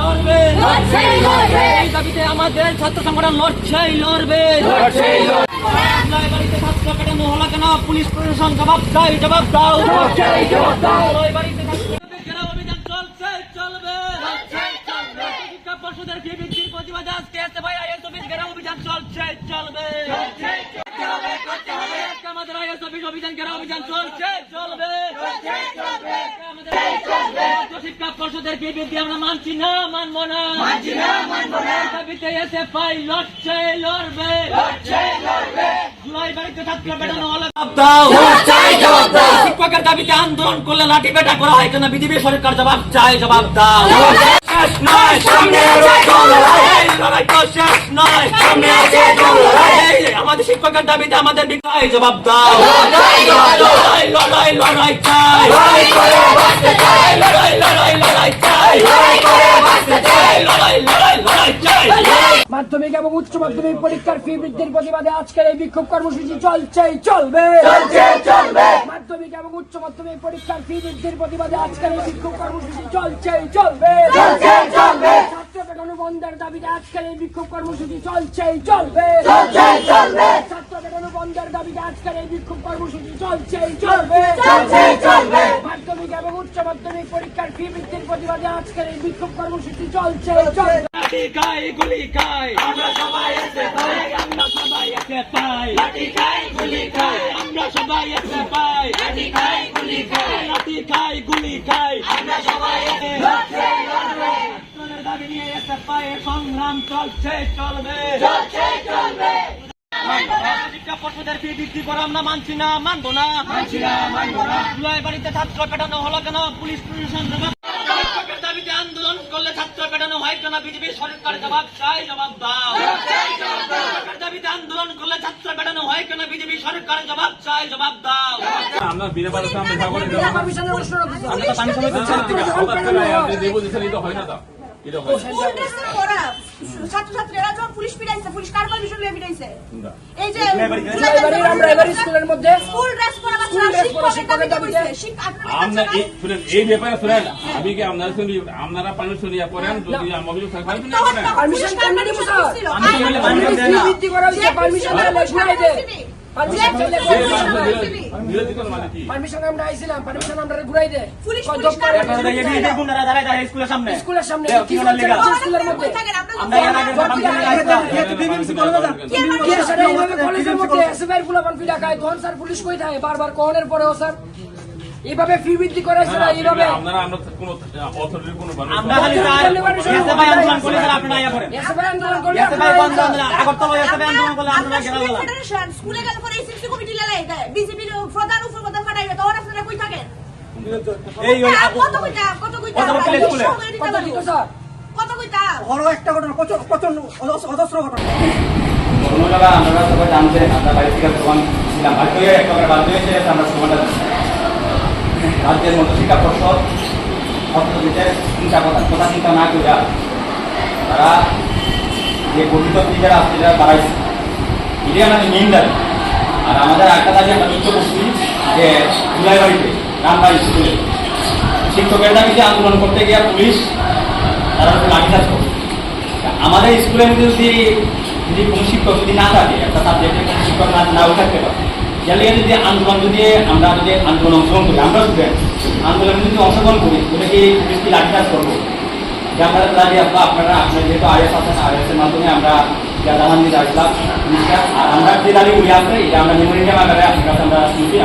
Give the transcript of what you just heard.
লড়বে এই দাবিতে আমাদের ছাত্র সংগঠন লড়বে বাড়িতে ছাত্র কাটানো হলো কেন? পুলিশ প্রশাসন জবাব দাও। বাড়িতে অভিযান চলবে। শিক্ষা পর্ষদের ফি বৃদ্ধির প্রতিবাদে আজকে আইএস অফিস ঘেরাও অভিযান চলবে। আমাদের আইএস অফিস অভিযান ঘেরাও অভিযান চলবে। শিক্ষা পর্ষদের ফি বৃদ্ধি আমরা মানছি না, মানবো না। দাবিতে এসএফআই লড়বে। জুলাই বাড়িতে ছাত্র পেটানো হলে জবাব দাও। শিক্ষকের দাবিতে আন্দোলন করলে লাঠি পেটা করা হয় কেন? বিজেপি সরকার জবাব দাও। শেষ নয়, লড়াই তো শেষ নয়। আমাদের শিক্ষকের দাবিতে আমাদের বিকাশ জবাব দাও। লড়াই চাই। মাধ্যমিক এবং উচ্চ মাধ্যমিক পরীক্ষার ফি বৃদ্ধির প্রতিবাদে আজকের এই বিক্ষোভ কর্মসূচি চলবে। মাধ্যমিক এবং উচ্চ মাধ্যমিক পরীক্ষার ফি বৃদ্ধির প্রতিবাদে আজকের এই বিক্ষোভ কর্মসূচি চলবে। ছাত্র পেটানো বন্ধের দাবিতে আজকের এই বিক্ষোভ কর্মসূচি চলবে। ছাত্র পেটানো বন্ধের দাবিতে আজকের এই বিক্ষোভ কর্মসূচি চলবে। মাধ্যমিক এবং উচ্চ মাধ্যমিক পরীক্ষার ফি বৃদ্ধির প্রতিবাদে আজকের এই বিক্ষোভ কর্মসূচি চলবে। লাঠি খাই গুলি খাই আমরা সবাই এসএফআই। আমরা সবাই এসএফআই। লাঠি খাই গুলি খাই আমরা সবাই এসএফআই। লাঠি খাই গুলি খাই আমরা সবাই এসএফআই। দাবি নিয়ে এসএফআই এর সংগ্রাম চলবে। শিক্ষা পর্ষদের ফি বৃদ্ধি করা আমরা মানছি না, মানবো না। জুলাই বাড়িতে ছাত্র পেটানো হলো কেন? পুলিশ প্রশাসন দাবিতে আন্দোলন করলে ছাত্র পেটানো হয় কেন? বিজেপি সরকার জবাব দাও। দাবিতে আন্দোলন করলে ছাত্র পেটানো হয় কেন? বিজেপি সরকার জবাব দাও। আমরা বিনা পারলে আমরা সাগরে যাব। কমিশনের প্রশ্ন রাখছি। আমরা তো পানি সময় দিচ্ছি না। আপনি দেব দিছেন এটা হয় না তো। এটা হয়। ছাত্রছাত্রীরা যখন পুলিশ পিটাইছে, পুলিশ কার পারমিশন নিয়ে পিটাইছে? এই যে আমরা এবার স্কুলের মধ্যে স্কুল ড্রেস পরা বাচ্চারা শিক্ষকের দাবি কইছে। আমরা এই ব্যাপারে শুনেন, আমি কি আপনারা পারমিশন নিয়ে করেন? যদি অভিযোগ থাকে পারমিশন কেন দিব স্যার? আমি বৃদ্ধি করা হইছে, পারমিশন ঘুরাই দে। পারমিশন আমরা আইছিলাম, পারমিশন আমরা ঘুরাই দে। পুলিশ স্কুলের সামনে স্কুলের মধ্যে কলেজের মধ্যে এসএফআই ফুলাপান ফি ঢাকায় তখন স্যার পুলিশ কই থাকে? বারবার কোনের পরেও স্যার এইভাবে ফি বৃদ্ধি করেছে না। এইভাবে আমরা কোনো অথরিটির কোনো আমরা খালি এসএফআই আন্দোলন করলে স্যার আপনারা আয়া করেন। এসএফআই আন্দোলন করলে এসএফআই বন্ধ না, আগরতলা এসএফআই আন্দোলন করলে আপনারা গেলাম। ফেডারেশন স্কুলে গেলে পরে এসএসসি কমিটি লেলে দেয়, বিজেপির প্রধান উপপ্রধান ফাটাইবে, তখন আপনারা কই থাকেন? এই কত কইতা কত স্কুলে কত দিত স্যার? কত কইতা? বড় একটা ঘটনা, কত অজস্র ঘটনা। ধন্যবাদ। আপনারা সবাই জানছেন, আমরা বাড়ি থেকে প্রমাণ ছিলাম বাধ্য হয়ে আমরা প্রমাণটা রাজ্যের মতো শিক্ষা পর্ষদ অর্থনীতিতে কথা চিন্তা না করে তারা যে গঠিত টিচার আছে যারা বাড়াইছে, এটাই আমাদের মেইন দাবি। আর আমাদের একটা দাবি আমরা মিত্র করছি যে জুলাই বাড়িতে রামবাড়ি স্কুলে শিক্ষকের দাবিতে আন্দোলন করতে গিয়ে পুলিশ তারা লাঠিচার্জ করে। আমাদের স্কুলের মধ্যে যদি কোনো শিক্ষক যদি না থাকে, একটা সাবজেক্টে কোনো শিক্ষক নাও থাকতে পারে, তাহলে যদি আন্দোলন আমরা যদি আন্দোলন অংশগ্রহণ করি, আমরা স্টুডেন্ট আন্দোলনে যদি অংশগ্রহণ করি, ওটাকে পুলিশ কি লাঠিচার্জ করবো? যে আমরা দাবি আপনারা যেহেতু আইএস আছেন, আইএসের মাধ্যমে আমরা জানান দিতে আসলাম পুলিশটা। আর আমরা যে দাবি করি আছে এটা আমরা মেমোরিয়াম আকারে আপনার কাছে আমরা শুনছি,